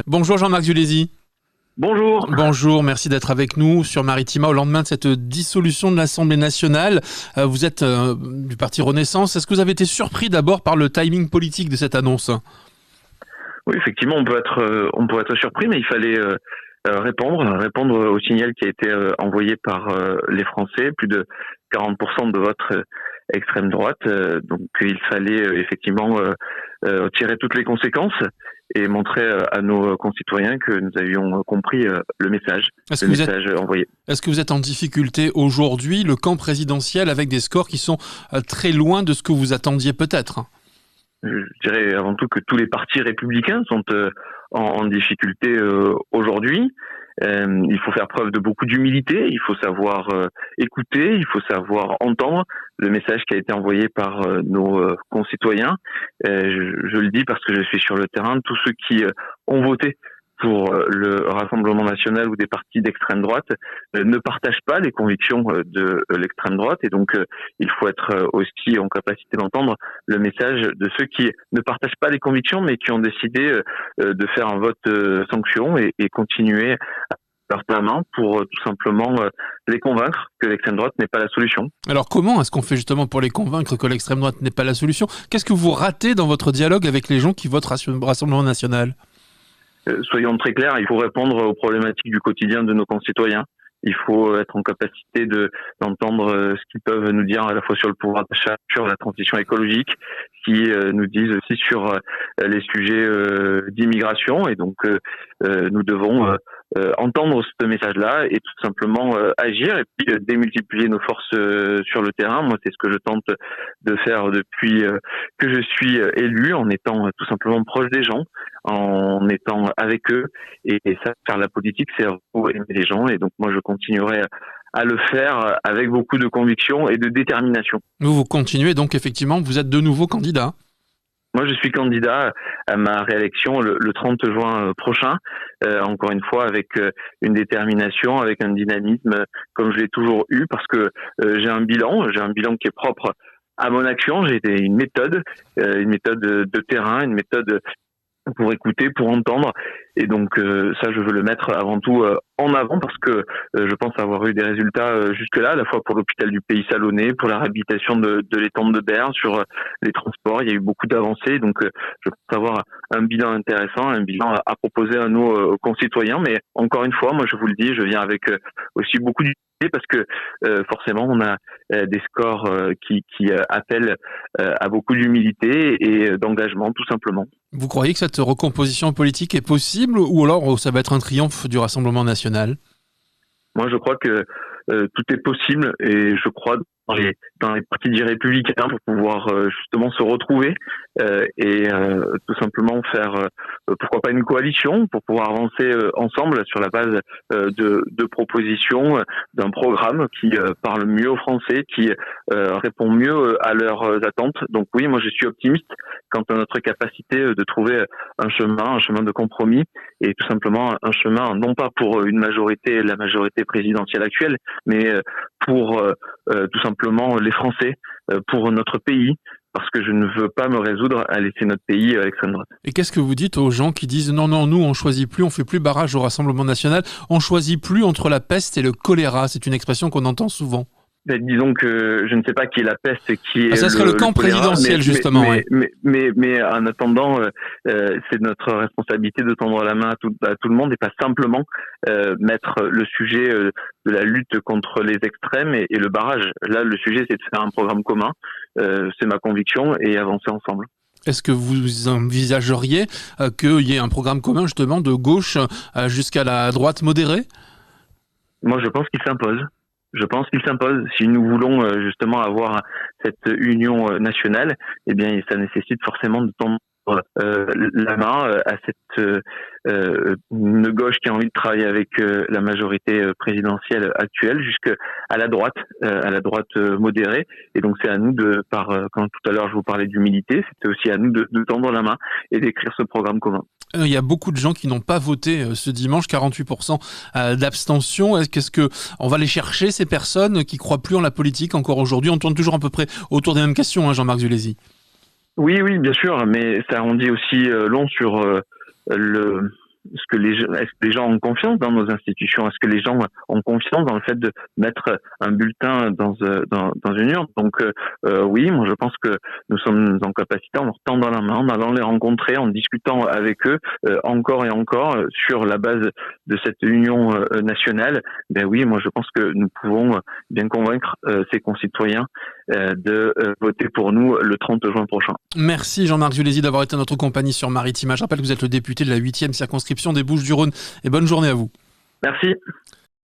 Bonjour Jean-Marc Zulesi. Bonjour. Bonjour, merci d'être avec nous sur Maritima au lendemain de cette dissolution de l'Assemblée nationale. Vous êtes du parti Renaissance. Est-ce que vous avez été surpris d'abord par le timing politique de cette annonce ? Oui, effectivement, on peut être surpris, mais il fallait répondre au signal qui a été envoyé par les Français, plus de 40% de vote extrême droite. Donc il fallait effectivement tirer toutes les conséquences et montrer à nos concitoyens que nous avions compris le message envoyé. Est-ce que vous êtes en difficulté aujourd'hui, le camp présidentiel, avec des scores qui sont très loin de ce que vous attendiez peut-être ? Je dirais avant tout que tous les partis républicains sont en difficulté aujourd'hui. Il faut faire preuve de beaucoup d'humilité, il faut savoir écouter, il faut savoir entendre le message qui a été envoyé par nos concitoyens. Je le dis parce que je suis sur le terrain, tous ceux qui ont voté pour le Rassemblement national ou des partis d'extrême droite ne partagent pas les convictions de l'extrême droite, et donc il faut être aussi en capacité d'entendre le message de ceux qui ne partagent pas les convictions mais qui ont décidé de faire un vote sanction et continuer leur main pour tout simplement les convaincre que l'extrême droite n'est pas la solution. Alors comment est-ce qu'on fait justement pour les convaincre que l'extrême droite n'est pas la solution ? Qu'est-ce que vous ratez dans votre dialogue avec les gens qui votent Rassemblement national ? Soyons très clairs, il faut répondre aux problématiques du quotidien de nos concitoyens. Il faut être en capacité d'entendre ce qu'ils peuvent nous dire à la fois sur le pouvoir d'achat, sur la transition écologique, qui nous disent aussi sur les sujets d'immigration. Et donc, nous devons entendre ce message-là et tout simplement agir et puis démultiplier nos forces sur le terrain. Moi, c'est ce que je tente de faire depuis que je suis élu, en étant tout simplement proche des gens, en étant avec eux. Et ça, faire la politique, c'est aimer les gens. Et donc, moi, je continuerai à le faire avec beaucoup de conviction et de détermination. Vous continuez donc, effectivement, vous êtes de nouveau candidat. Moi, je suis candidat à ma réélection le 30 juin prochain, encore une fois avec une détermination, avec un dynamisme comme je l'ai toujours eu, parce que j'ai un bilan qui est propre à mon action. J'ai une méthode de terrain, une méthode pour écouter, pour entendre, et donc ça, je veux le mettre avant tout en avant, parce que je pense avoir eu des résultats jusque-là, à la fois pour l'hôpital du Pays Salonnais, pour la réhabilitation de l'étang de Berne, sur les transports. Il y a eu beaucoup d'avancées, donc je pense avoir un bilan intéressant, un bilan à proposer à nos concitoyens. Mais encore une fois, moi je vous le dis, je viens avec aussi beaucoup d'humilité, parce que forcément on a des scores qui appellent à beaucoup d'humilité et d'engagement, tout simplement. Vous croyez que cette recomposition politique est possible, ou alors ça va être un triomphe du Rassemblement national ? Moi, je crois que tout est possible, et je crois dans les partis dits républicains, pour pouvoir justement se retrouver et tout simplement faire pourquoi pas une coalition, pour pouvoir avancer ensemble sur la base de propositions, d'un programme qui parle mieux aux Français, qui répond mieux à leurs attentes. Donc oui, moi je suis optimiste quant à notre capacité de trouver un chemin de compromis, et tout simplement un chemin non pas pour la majorité présidentielle actuelle, mais pour tout simplement les Français, pour notre pays, parce que je ne veux pas me résoudre à laisser notre pays à l'extrême droite. Et qu'est-ce que vous dites aux gens qui disent non, nous on choisit plus, on fait plus barrage au Rassemblement national, on choisit plus entre la peste et le choléra ? C'est une expression qu'on entend souvent. Disons que je ne sais pas qui est la peste et qui est ça serait le camp présidentiel, justement. Mais en attendant, c'est notre responsabilité de tendre la main à tout le monde, et pas simplement mettre le sujet de la lutte contre les extrêmes et le barrage. Là, le sujet, c'est de faire un programme commun. C'est ma conviction, et avancer ensemble. Est-ce que vous envisageriez qu'il y ait un programme commun, justement, de gauche jusqu'à la droite modérée ? Moi, je pense qu'il s'impose. Si nous voulons justement avoir cette union nationale, eh bien, ça nécessite forcément de tendre la main à cette une gauche qui a envie de travailler avec la majorité présidentielle actuelle, jusqu'à la droite modérée. Et donc c'est à nous quand tout à l'heure je vous parlais d'humilité, c'était aussi à nous de tendre la main et d'écrire ce programme commun. Il y a beaucoup de gens qui n'ont pas voté ce dimanche, 48% d'abstention. Qu'est-ce que on va les chercher, ces personnes qui croient plus en la politique encore aujourd'hui ? On tourne toujours à peu près autour des mêmes questions, Jean-Marc Zulesi. Oui, bien sûr, mais ça en dit aussi long sur est-ce que les gens ont confiance dans nos institutions? Est-ce que les gens ont confiance dans le fait de mettre un bulletin dans une urne? Donc oui, moi je pense que nous sommes en capacité, en leur tendant la main, en allant les rencontrer, en discutant avec eux encore et encore sur la base de cette union nationale. Ben oui, moi je pense que nous pouvons bien convaincre ces concitoyens de voter pour nous le 30 juin prochain. Merci Jean-Marc Zulesi d'avoir été en notre compagnie sur Maritima. Je rappelle que vous êtes le député de la 8e circonscription des Bouches-du-Rhône et bonne journée à vous. Merci.